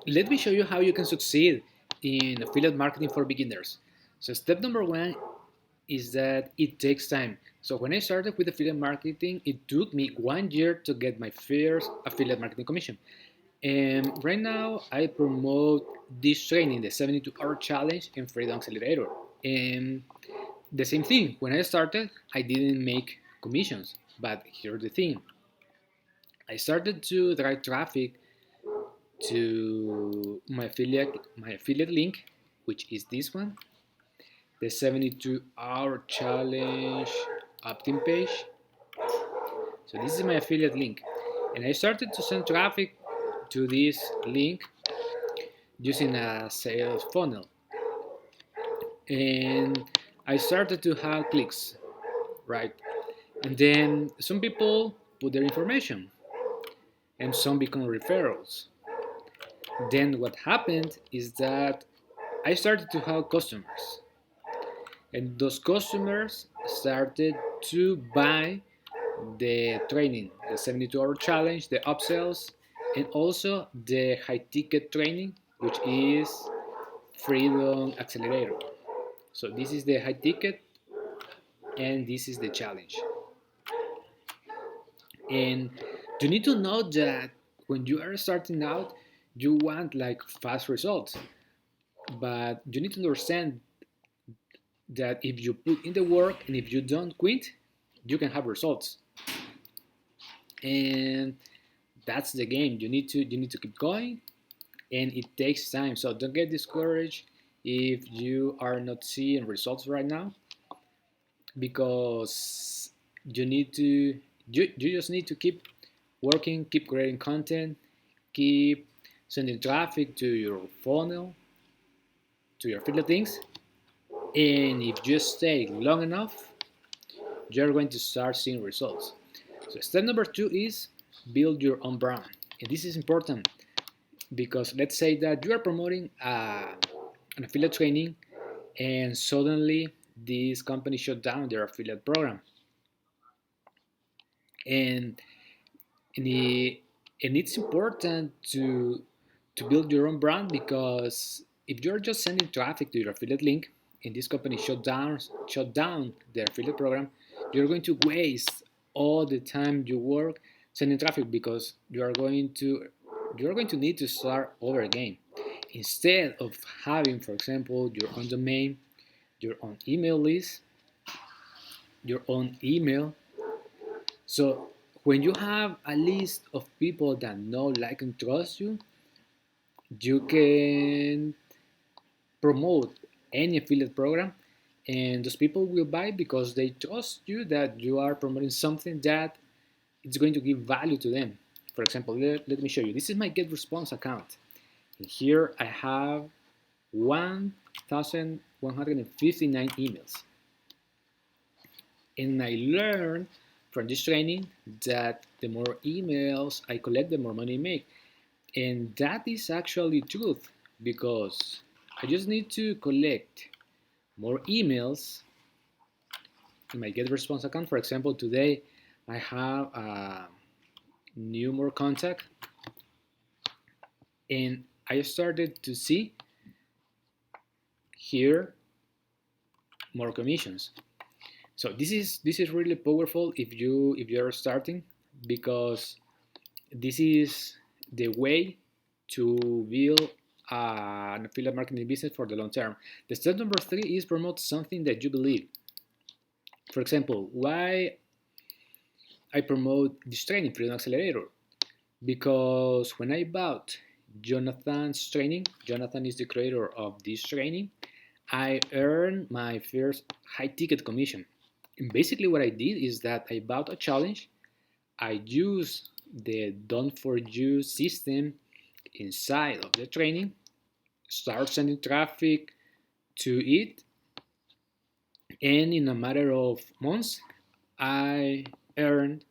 Let me show you how you can succeed in affiliate marketing for beginners. So step number one is that it takes time. So when I started with affiliate marketing, it took me 1 year to get my first affiliate marketing commission. And right now I promote this training, the 72-hour challenge and Freedom Accelerator. And the same thing, when I started, I didn't make commissions. But here's the thing. I started to drive traffic to my affiliate link, which is this one, the 72-hour challenge opt-in page. So this is my affiliate link, and I started to send traffic to this link using a sales funnel, and I started to have clicks, right? And then some people put their information, and some become referrals. Then what happened is that I started to have customers, and those customers started to buy the training, the 72-hour challenge, the upsells, and also the high ticket training, which is Freedom Accelerator. So this is the high ticket and this is the challenge. And you need to know that when you are starting out, you want like fast results, but you need to understand that if you put in the work and if you don't quit, you can have results. And that's the game. You need to keep going, and it takes time. So don't get discouraged if you are not seeing results right now, because you just need to keep working, keep creating content, keep sending traffic to your funnel, to your affiliate links, and if you stay long enough, you're going to start seeing results. So step number two is build your own brand, and this is important because let's say that you are promoting an affiliate training and suddenly this company shut down their affiliate program, and and, it, and it's important to build your own brand, because if you're just sending traffic to your affiliate link and this company shut down their affiliate program, you're going to waste all the time you work sending traffic, because you're going to need to start over again. Instead of having, for example, your own domain, your own email list, your own email. So when you have a list of people that know, like, and trust you, you can promote any affiliate program, and those people will buy because they trust you that you are promoting something that it's going to give value to them. For example, let me show you. This is my Get Response account. And here I have 1,159 emails. And I learned from this training that the more emails I collect, the more money I make. And that is actually truth, because I just need to collect more emails in my Get Response account. For example, today I have a new more contact, and I started to see here more commissions. So this is really powerful if you're starting, because this is the way to build an affiliate marketing business for the long term. The step number three is promote something that you believe. For example, why I promote this training, Freedom Accelerator? Because when I bought Jonathan's training, Jonathan is the creator of this training, I earned my first high ticket commission. And basically, what I did is that I bought a challenge, I used the done for you system inside of the training, start sending traffic to it, and in a matter of months, I earned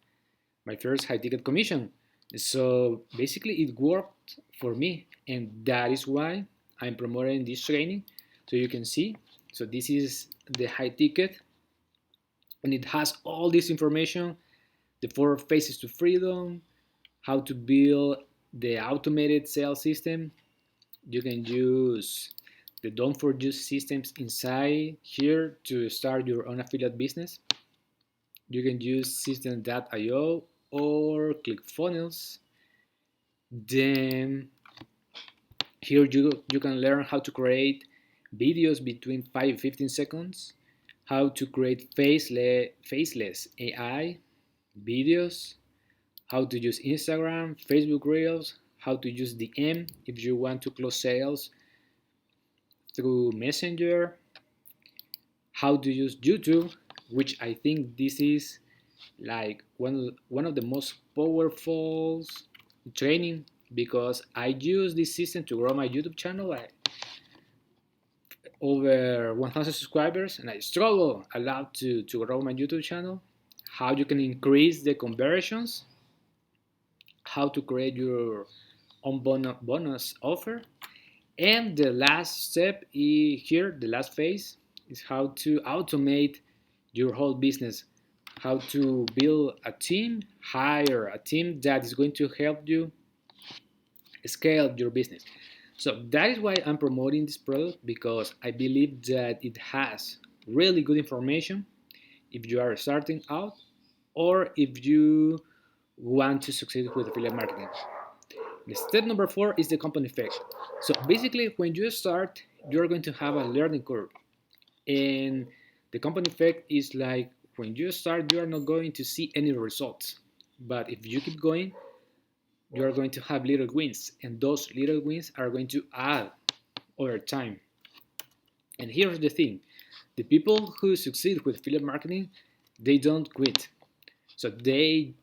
my first high ticket commission. So basically, it worked for me, and that is why I'm promoting this training. So you can see, so this is the high ticket, and it has all this information: the 4 phases to freedom, how to build the automated sales system, You can use the don't for use systems inside here to start your own affiliate business. You can use system.io or ClickFunnels. Then here you can learn how to create videos between 5 and 15 seconds, how to create faceless AI videos, how to use Instagram, Facebook Reels, how to use DM if you want to close sales through Messenger, how to use YouTube, which I think this is like one of the most powerful training because I use this system to grow my YouTube channel like over 1,000 subscribers, and I struggle a lot to grow my YouTube channel. How you can increase the conversions, how to create your own bonus offer, and the last step here, the last phase, is how to automate your whole business, how to build a team, hire a team that is going to help you scale your business. So that is why I'm promoting this product because I believe that it has really good information if you are starting out or if you want to succeed with affiliate marketing. The step number 4 is the compound effect. So basically, when you start, you're going to have a learning curve. And the compound effect is like when you start, you are not going to see any results. But if you keep going, you are going to have little wins. And those little wins are going to add over time. And here's the thing the people who succeed with affiliate marketing, they don't quit. So they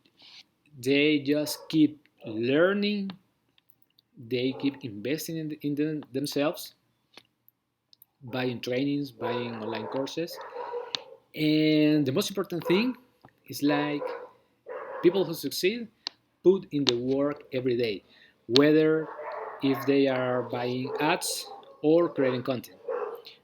just keep learning, they keep investing in themselves, buying trainings, buying online courses. And the most important thing is like people who succeed put in the work every day, whether if they are buying ads or creating content.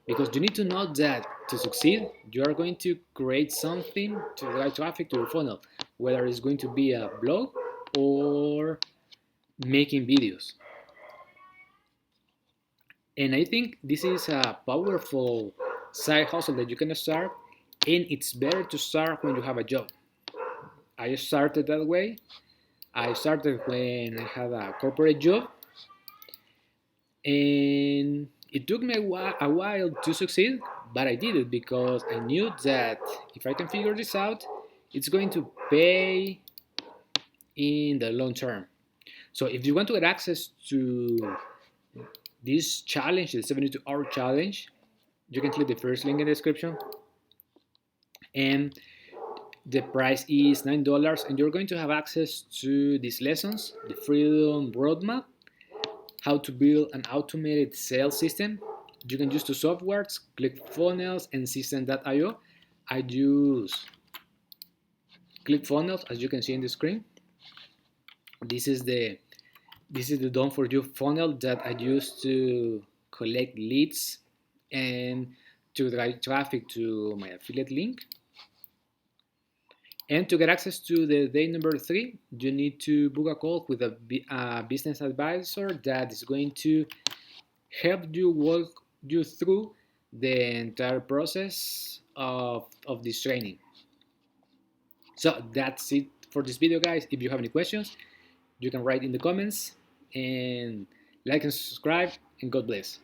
Because you need to know that to succeed, you are going to create something to drive traffic to your funnel, whether it's going to be a blog or making videos. And I think this is a powerful side hustle that you can start, and it's better to start when you have a job. I started that way. I started when I had a corporate job, and it took me a while to succeed, but I did it because I knew that if I can figure this out, it's going to pay in the long term. So if you want to get access to this challenge, the 72-hour challenge, you can click the first link in the description, and the price is $9, and you're going to have access to these lessons, the Freedom Roadmap, how to build an automated sales system. You can use two softwares, ClickFunnels and System.io. I use ClickFunnels, as you can see in the screen. This is the done for you funnel that I use to collect leads and to drive traffic to my affiliate link. And to get access to the day number 3, you need to book a call with a business advisor that is going to help you walk you through the entire process of this training. So that's it for this video, guys. If you have any questions, you can write in the comments, and like and subscribe, and God bless.